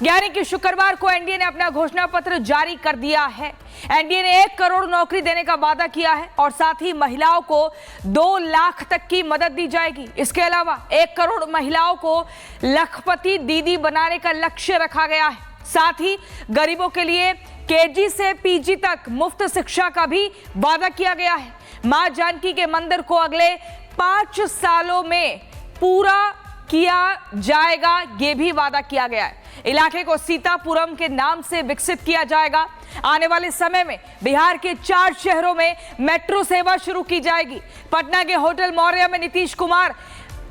यानी कि शुक्रवार को एनडीए ने अपना घोषणा पत्र जारी कर दिया है। एनडीए ने 1 करोड़ नौकरी देने का वादा किया है और साथ ही महिलाओं को 2 लाख तक की मदद दी जाएगी। इसके अलावा 1 करोड़ महिलाओं को लखपति दीदी बनाने का लक्ष्य रखा गया है। साथ ही गरीबों के लिए केजी से पीजी तक मुफ्त शिक्षा का भी वादा किया गया है। मां जानकी के मंदिर को अगले 5 सालों में पूरा किया जाएगा, ये भी वादा किया गया है। इलाके को सीतापुरम के नाम से विकसित किया जाएगा। आने वाले समय में बिहार के 4 शहरों में मेट्रो सेवा शुरू की जाएगी। पटना के होटल मौर्य में नीतीश कुमार,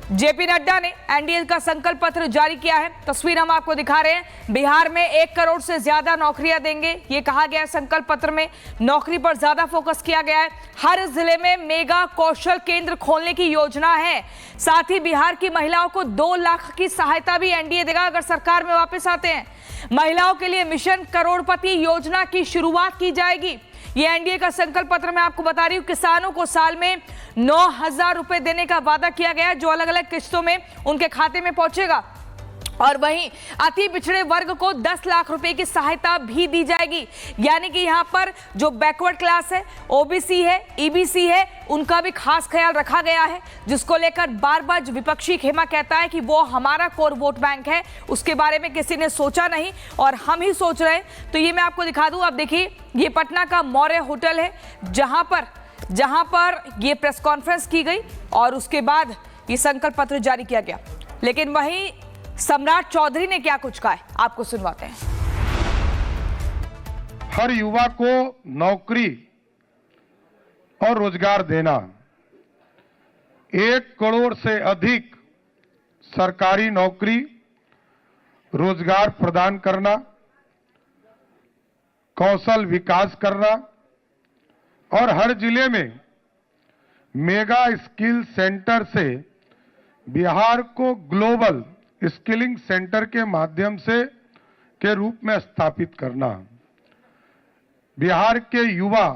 जेपी नड्डा ने एनडीए का संकल्प पत्र जारी किया है। तस्वीर हम आपको दिखा रहे हैं। बिहार में 1 करोड़ से ज्यादा नौकरियां देंगे, ये कहा गया है। संकल्प पत्र में नौकरी पर ज्यादा फोकस किया गया है। हर जिले में मेगा कौशल केंद्र खोलने की योजना है। साथ ही बिहार की महिलाओं को 2 लाख की सहायता भी एनडीए देगा अगर सरकार में वापस आते हैं। महिलाओं के लिए मिशन करोड़पति योजना की शुरुआत की जाएगी। ये एनडीए का संकल्प पत्र मैं आपको बता रही हूं। किसानों को साल में 9,000 रुपए देने का वादा किया गया है, जो अलग अलग किस्तों में उनके खाते में पहुंचेगा। और वहीं अति पिछड़े वर्ग को 10 लाख रुपए की सहायता भी दी जाएगी। यानी कि यहां पर जो बैकवर्ड क्लास है, ओबीसी है, ईबीसी है, उनका भी खास ख्याल रखा गया है, जिसको लेकर बार बार विपक्षी खेमा कहता है कि वो हमारा कोर वोट बैंक है, उसके बारे में किसी ने सोचा नहीं और हम ही सोच रहे हैं। तो ये मैं आपको दिखा दूं। आप देखिए, ये पटना का मौर्य होटल है, जहां पर ये प्रेस कॉन्फ्रेंस की गई और उसके बाद ये संकल्प पत्र जारी किया गया। लेकिन वहीं सम्राट चौधरी ने क्या कुछ कहा है, आपको सुनवाते हैं। हर युवा को नौकरी और रोजगार देना, 1 करोड़ से अधिक सरकारी नौकरी, रोजगार प्रदान करना, कौशल विकास करना और हर जिले में मेगा स्किल सेंटर से बिहार को ग्लोबल स्किलिंग सेंटर के माध्यम से के रूप में स्थापित करना। बिहार के युवा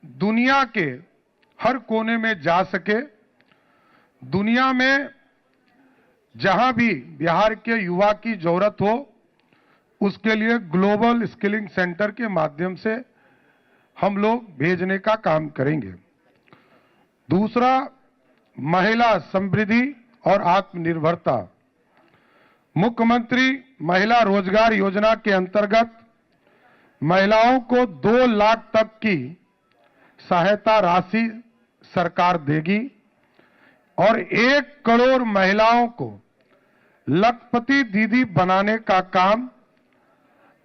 दुनिया के हर कोने में जा सके, दुनिया में जहां भी बिहार के युवा की जरूरत हो, उसके लिए ग्लोबल स्किलिंग सेंटर के माध्यम से हम लोग भेजने का काम करेंगे। दूसरा, महिला समृद्धि और आत्मनिर्भरता। मुख्यमंत्री महिला रोजगार योजना के अंतर्गत महिलाओं को 2 लाख तक की सहायता राशि सरकार देगी और 1 करोड़ महिलाओं को लखपति दीदी बनाने का काम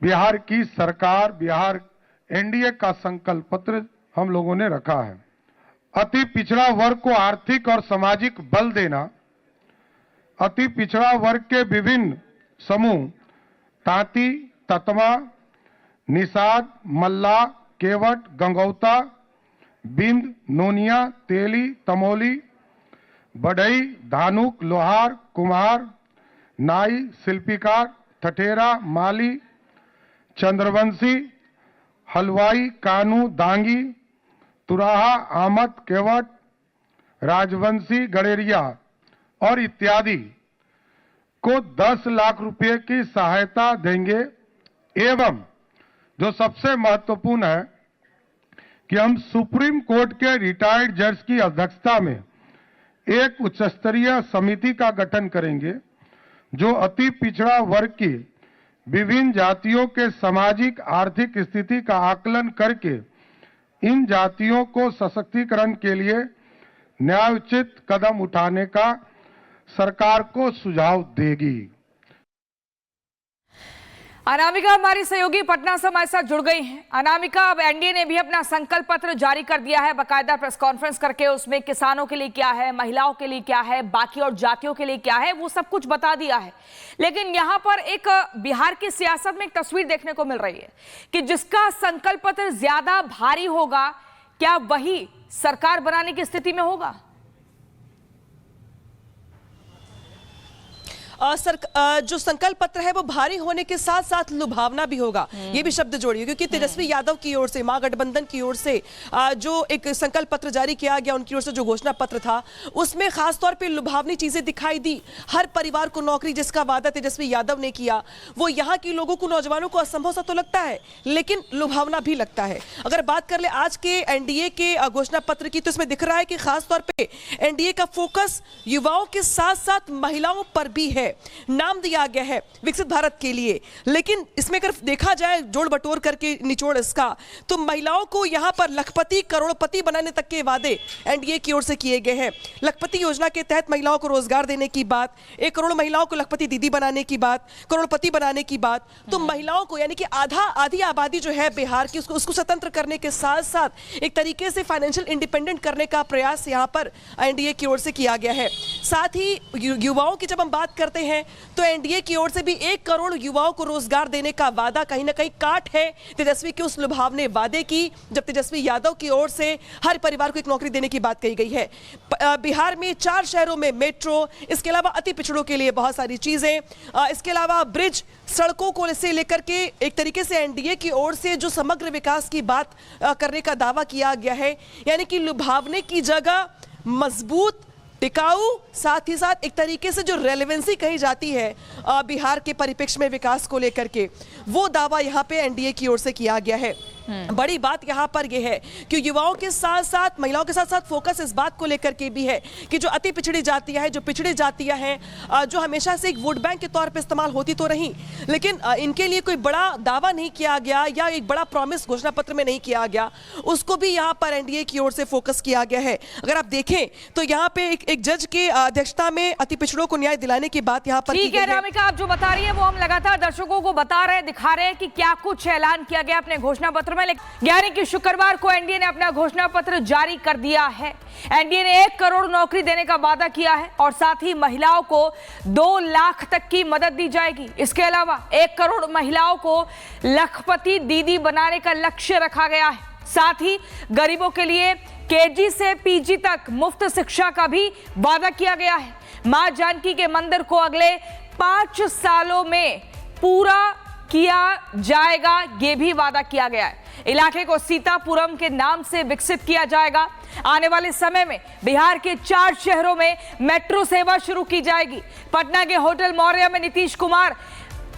बिहार की सरकार, बिहार एनडीए का संकल्प पत्र हम लोगों ने रखा है। अति पिछड़ा वर्ग को आर्थिक और सामाजिक बल देना। अति पिछड़ा वर्ग के विभिन्न समूह तांती, ततमा, निषाद, मल्ला, केवट, गंगौता, बिंद, नोनिया, तेली, तमोली, बढ़ई, धानुक, लोहार, कुम्हार, नाई, शिल्पीकार, ठठेरा, माली, चंद्रवंशी, हलवाई, कानू, दांगी, तुराहा, आमद, केवट, राजवंशी, गड़ेरिया और इत्यादि को 10 लाख रुपए की सहायता देंगे। एवं जो सबसे महत्वपूर्ण है कि हम सुप्रीम कोर्ट के रिटायर्ड जज की अध्यक्षता में एक उच्च स्तरीय समिति का गठन करेंगे, जो अति पिछड़ा वर्ग की विभिन्न जातियों के सामाजिक आर्थिक स्थिति का आकलन करके इन जातियों को सशक्तिकरण के लिए न्यायोचित कदम उठाने का सरकार को सुझाव देगी। अनामिका हमारी सहयोगी पटना से हमारे साथ जुड़ गई हैं। अनामिका, अब एनडीए ने भी अपना संकल्प पत्र जारी कर दिया है, बाकायदा प्रेस कॉन्फ्रेंस करके उसमें किसानों के लिए क्या है, महिलाओं के लिए क्या है, बाकी और जातियों के लिए क्या है, वो सब कुछ बता दिया है। लेकिन यहाँ पर एक बिहार की सियासत में एक तस्वीर देखने को मिल रही है कि जिसका संकल्प पत्र ज्यादा भारी होगा, क्या वही सरकार बनाने की स्थिति में होगा? जो संकल्प पत्र है वो भारी होने के साथ साथ लुभावना भी होगा, ये भी शब्द जोड़िए, क्योंकि तेजस्वी यादव की ओर से, महागठबंधन की ओर से जो एक संकल्प पत्र जारी किया गया, उनकी ओर से जो घोषणा पत्र था उसमें खासतौर पे लुभावनी चीजें दिखाई दी। हर परिवार को नौकरी जिसका वादा तेजस्वी यादव ने किया, वो यहाँ के लोगों को, नौजवानों को असंभव सा तो लगता है, लेकिन लुभावना भी लगता है। अगर बात कर ले आज के एनडीए के घोषणा पत्र की, तो इसमें दिख रहा है कि खासतौर पे एनडीए का फोकस युवाओं के साथ साथ महिलाओं पर भी है। नाम दिया गया है विकसित भारत के लिए, लेकिन इसमें अगर देखा जाए जोड़ बटोर करके निचोड़ इसका, तो महिलाओं को यहां पर लखपति करोड़पति बनाने तक के वादे एनडीए की ओर से किए गए हैं। लखपति योजना के तहत महिलाओं को रोजगार देने की बात, 1 करोड़ महिलाओं को लखपति दीदी बनाने की बात, करोड़पति बनाने की बात, तो महिलाओं को यानी कि आधी आबादी जो है बिहार की, उसको स्वतंत्र करने के साथ साथ एक तरीके से फाइनेंशियल इंडिपेंडेंट करने का प्रयास यहां पर एनडीए की ओर से किया गया है। साथ ही युवाओं की जब हम बात करते हैं तो एनडीए की ओर से भी 1 करोड़ युवाओं को रोजगार देने का वादा कहीं ना कहीं काट है तेजस्वी के उस लुभावने वादे की, जब तेजस्वी यादव की ओर से हर परिवार को एक नौकरी देने की बात कही गई है। बिहार में 4 शहरों में मेट्रो, इसके अलावा अति पिछड़ों के लिए बहुत सारी चीजें, इसके अलावा ब्रिज, सड़कों को से लेकर के एक तरीके से एनडीए की ओर से जो समग्र विकास की बात करने का दावा किया गया है, यानी कि लुभावने की जगह मजबूत, टिकाऊ, साथ ही साथ एक तरीके से जो रेलेवेंसी कही जाती है बिहार के परिप्रेक्ष्य में विकास को लेकर के, वो दावा यहाँ पे एनडीए की ओर से किया गया है। बड़ी बात यहाँ पर यह है कि युवाओं के साथ साथ महिलाओं के साथ साथ फोकस इस बात को लेकर के भी है कि जो अति पिछड़ी जातियां हैं, जो पिछड़ी जातियां हैं, जो हमेशा से एक वोट बैंक के तौर पे इस्तेमाल होती तो रही, लेकिन इनके लिए कोई बड़ा दावा नहीं किया गया या एक बड़ा प्रॉमिस घोषणा पत्र में नहीं किया गया, उसको भी यहाँ पर एनडीए की ओर से फोकस किया गया है। अगर आप देखें तो यहाँ पे एक जज के अध्यक्षता में अति पिछड़ों को न्याय दिलाने की बात यहाँ पर ठीक है। रामिका, आप जो बता रही है वो हम लगातार दर्शकों को बता रहे हैं, दिखा रहे हैं कि क्या कुछ ऐलान किया गया अपने घोषणा पत्र में। यानी कि शुक्रवार को एनडीए ने अपना घोषणा पत्र जारी कर दिया है। एनडीए ने 1 करोड़ नौकरी देने का वादा किया है और साथ ही महिलाओं को 2 लाख तक की मदद दी जाएगी। इसके अलावा 1 करोड़ महिलाओं को लखपति दीदी बनाने का लक्ष्य रखा गया है। साथ ही गरीबों के लिए केजी से पीजी तक मुफ्त शिक्षा का भी वादा किया गया है। मां जानकी के मंदिर को अगले 5 सालों में पूरा किया जाएगा, ये भी वादा किया गया है। इलाके को सीतापुरम के नाम से विकसित किया जाएगा। आने वाले समय में बिहार के 4 शहरों में मेट्रो सेवा शुरू की जाएगी। पटना के होटल मौर्य में नीतीश कुमार,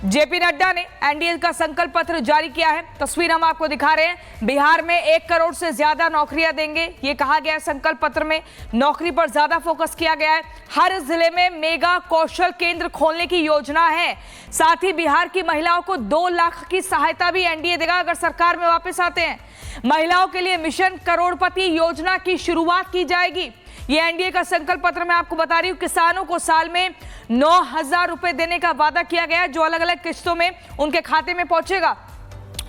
जेपी नड्डा ने एनडीए का संकल्प पत्र जारी किया है। तस्वीर हम आपको दिखा रहे हैं। बिहार में 1 करोड़ से ज्यादा नौकरियां देंगे, ये कहा गया है संकल्प पत्र में। नौकरी पर ज्यादा फोकस किया गया है। हर जिले में मेगा कौशल केंद्र खोलने की योजना है। साथ ही बिहार की महिलाओं को 2 लाख की सहायता भी एनडीए देगा अगर सरकार में वापस आते हैं। महिलाओं के लिए मिशन करोड़पति योजना की शुरुआत की जाएगी। ये एनडीए का संकल्प पत्र मैं आपको बता रही हूं। किसानों को साल में 9,000 रुपए देने का वादा किया गया है, जो अलग अलग किस्तों में उनके खाते में पहुंचेगा।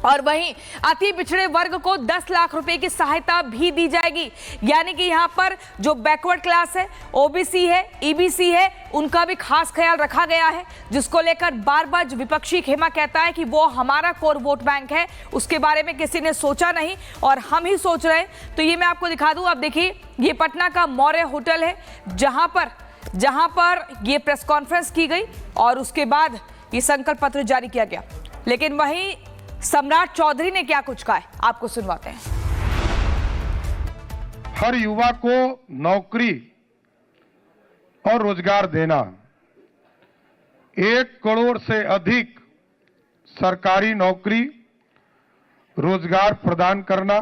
और वहीं अति पिछड़े वर्ग को 10 लाख रुपए की सहायता भी दी जाएगी। यानी कि यहाँ पर जो बैकवर्ड क्लास है, ओबीसी है, ईबीसी है, उनका भी खास ख्याल रखा गया है, जिसको लेकर बार बार विपक्षी खेमा कहता है कि वो हमारा कोर वोट बैंक है, उसके बारे में किसी ने सोचा नहीं और हम ही सोच रहे हैं। तो ये मैं आपको दिखा दूं। आप देखिए, ये पटना का मौर्य होटल है, जहां पर ये प्रेस कॉन्फ्रेंस की गई और उसके बाद ये संकल्प पत्र जारी किया गया। लेकिन वहीं सम्राट चौधरी ने क्या कुछ कहा है, आपको सुनवाते हैं। हर युवा को नौकरी और रोजगार देना, 1 करोड़ से अधिक सरकारी नौकरी, रोजगार प्रदान करना,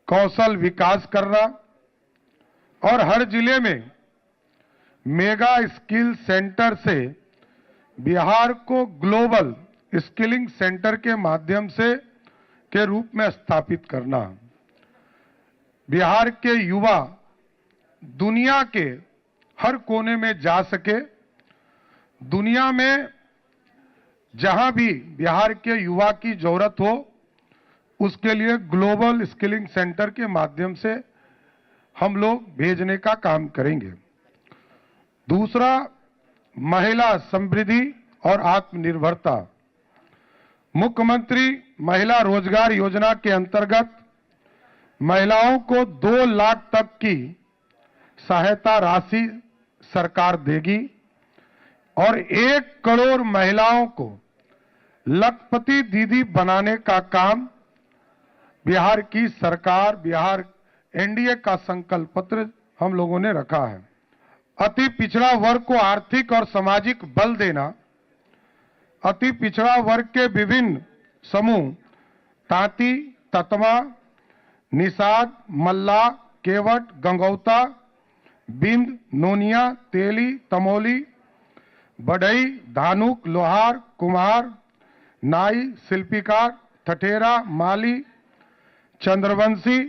कौशल विकास करना और हर जिले में मेगा स्किल सेंटर से बिहार को ग्लोबल स्किलिंग सेंटर के माध्यम से के रूप में स्थापित करना। बिहार के युवा दुनिया के हर कोने में जा सके, दुनिया में जहां भी बिहार के युवा की जरूरत हो, उसके लिए ग्लोबल स्किलिंग सेंटर के माध्यम से हम लोग भेजने का काम करेंगे। दूसरा, महिला समृद्धि और आत्मनिर्भरता। मुख्यमंत्री महिला रोजगार योजना के अंतर्गत महिलाओं को 2 लाख तक की सहायता राशि सरकार देगी। और 1 करोड़ महिलाओं को लखपति दीदी बनाने का काम बिहार की सरकार, बिहार एनडीए का संकल्प पत्र हम लोगों ने रखा है। अति पिछड़ा वर्ग को आर्थिक और सामाजिक बल देना, अति पिछड़ा वर्ग के विभिन्न समूह तांती, ततमा, निषाद, मल्ला, केवट, गंगौता, बिंद, नोनिया, तेली, तमोली, बढ़ई, धानुक, लोहार, कुम्हार, नाई, शिल्पीकार, ठठेरा, माली, चंद्रवंशी,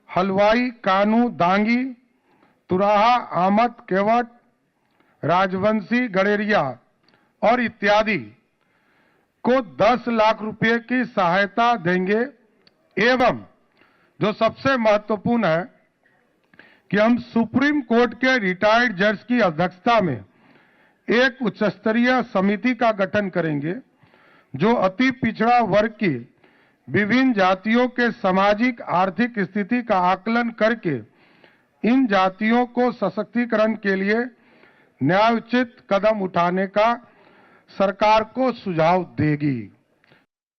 हलवाई, कानू, दांगी, तुराहा, आमद, केवट, राजवंशी, गड़ेरिया और इत्यादि को 10 लाख रुपए की सहायता देंगे। एवं जो सबसे महत्वपूर्ण है कि हम सुप्रीम कोर्ट के रिटायर्ड जज की अध्यक्षता में एक उच्च स्तरीय समिति का गठन करेंगे जो अति पिछड़ा वर्ग की विभिन्न जातियों के सामाजिक आर्थिक स्थिति का आकलन करके इन जातियों को सशक्तिकरण के लिए न्यायोचित कदम उठाने का सरकार को सुझाव देगी।